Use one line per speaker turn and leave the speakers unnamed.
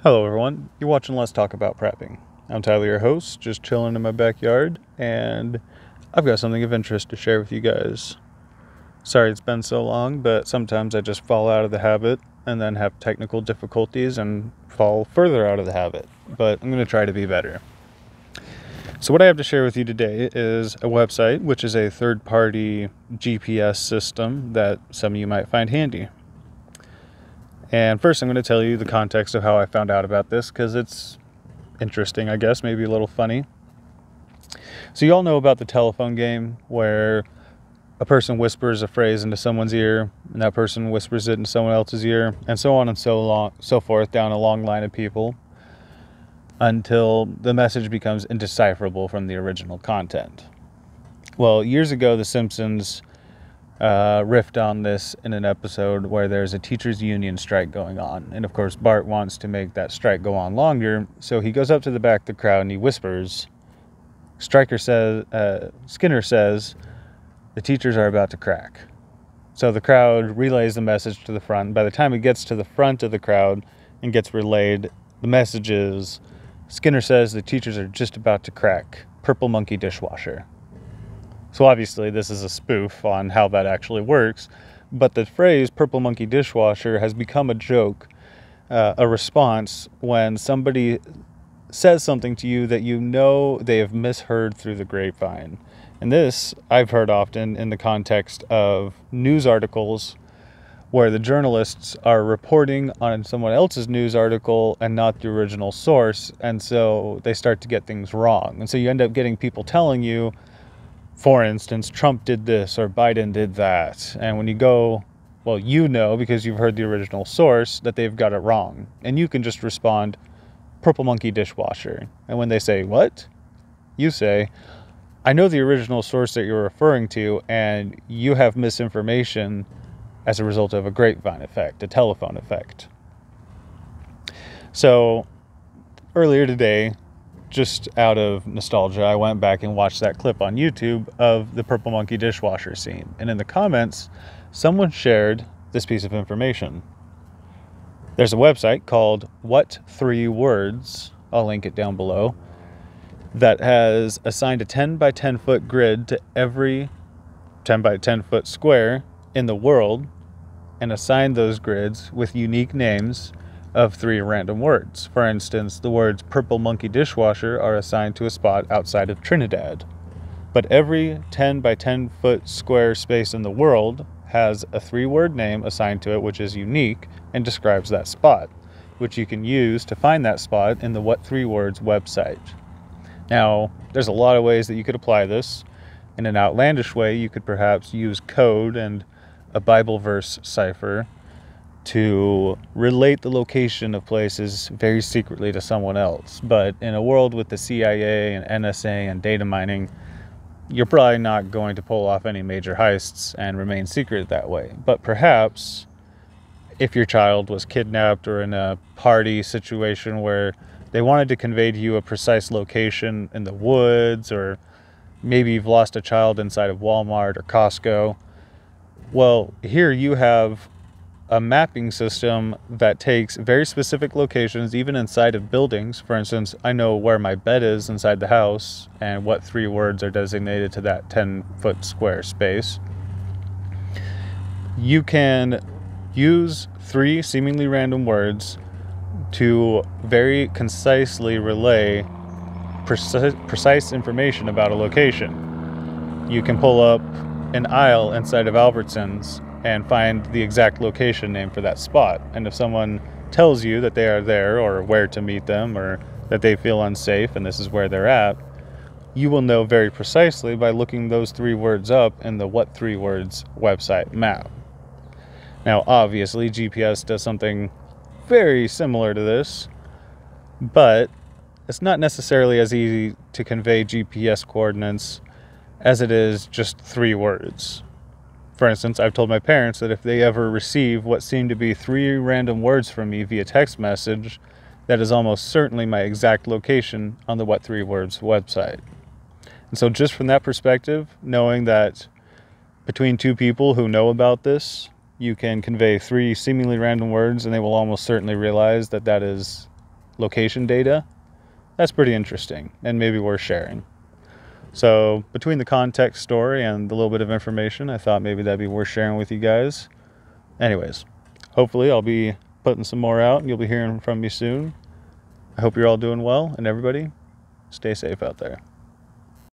Hello everyone, you're watching Let's Talk About Prepping. I'm Tyler, your host, just chilling in my backyard, and I've got something of interest to share with you guys. Sorry it's been so long, but sometimes I just fall out of the habit and then have technical difficulties and fall further out of the habit, but I'm going to try to be better. So what I have to share with you today is a website, which is a third-party GPS system that some of you might find handy. And first I'm going to tell you the context of how I found out about this, because it's interesting, I guess, maybe a little funny. So you all know about the telephone game where a person whispers a phrase into someone's ear, and that person whispers it into someone else's ear, and so on and so forth down a long line of people until the message becomes indecipherable from the original content. Well, years ago, The Simpsons riffed on this in an episode where there's a teachers union strike going on, and of course Bart wants to make that strike go on longer, so he goes up to the back of the crowd and he whispers, Skinner says the teachers are about to crack. So the crowd relays the message to the front. By the time it gets to the front of the crowd and gets relayed, the message is, Skinner says the teachers are just about to crack. Purple monkey dishwasher. So obviously this is a spoof on how that actually works, but the phrase purple monkey dishwasher has become a joke, a response when somebody says something to you that you know they have misheard through the grapevine. And this I've heard often in the context of news articles where the journalists are reporting on someone else's news article and not the original source, and so they start to get things wrong. And so you end up getting people telling you, for instance, Trump did this or Biden did that. And when you go, well, you know, because you've heard the original source, that they've got it wrong. And you can just respond, purple monkey dishwasher. And when they say, what? You say, I know the original source that you're referring to, and you have misinformation as a result of a grapevine effect, a telephone effect. So earlier today, just out of nostalgia, I went back and watched that clip on YouTube of the purple monkey dishwasher scene. And in the comments, someone shared this piece of information. There's a website called What 3 Words, I'll link it down below, that has assigned a 10 by 10 foot grid to every 10 by 10 foot square in the world and assigned those grids with unique names of 3 random words. For instance, the words purple monkey dishwasher are assigned to a spot outside of Trinidad. But every 10 by 10 foot square space in the world has a 3-word name assigned to it, which is unique and describes that spot, which you can use to find that spot in the What 3 Words website. Now, there's a lot of ways that you could apply this. In an outlandish way, you could perhaps use code and a Bible verse cipher to relate the location of places very secretly to someone else. But in a world with the CIA and NSA and data mining, you're probably not going to pull off any major heists and remain secret that way. But perhaps if your child was kidnapped or in a party situation where they wanted to convey to you a precise location in the woods, or maybe you've lost a child inside of Walmart or Costco, well, here you have a mapping system that takes very specific locations, even inside of buildings. For instance, I know where my bed is inside the house and what 3 words are designated to that 10-foot square space. You can use 3 seemingly random words to very concisely relay precise information about a location. You can pull up an aisle inside of Albertsons and find the exact location name for that spot. And if someone tells you that they are there, or where to meet them, or that they feel unsafe and this is where they're at, you will know very precisely by looking those 3 words up in the What 3 Words website map. Now, obviously, GPS does something very similar to this, but it's not necessarily as easy to convey GPS coordinates as it is just 3 words. For instance, I've told my parents that if they ever receive what seem to be 3 random words from me via text message, that is almost certainly my exact location on the What 3 Words website. And so just from that perspective, knowing that between 2 people who know about this, you can convey 3 seemingly random words and they will almost certainly realize that that is location data, that's pretty interesting and maybe worth sharing. So between the context story and the little bit of information, I thought maybe that'd be worth sharing with you guys. Anyways, hopefully I'll be putting some more out and you'll be hearing from me soon. I hope you're all doing well, and everybody, stay safe out there.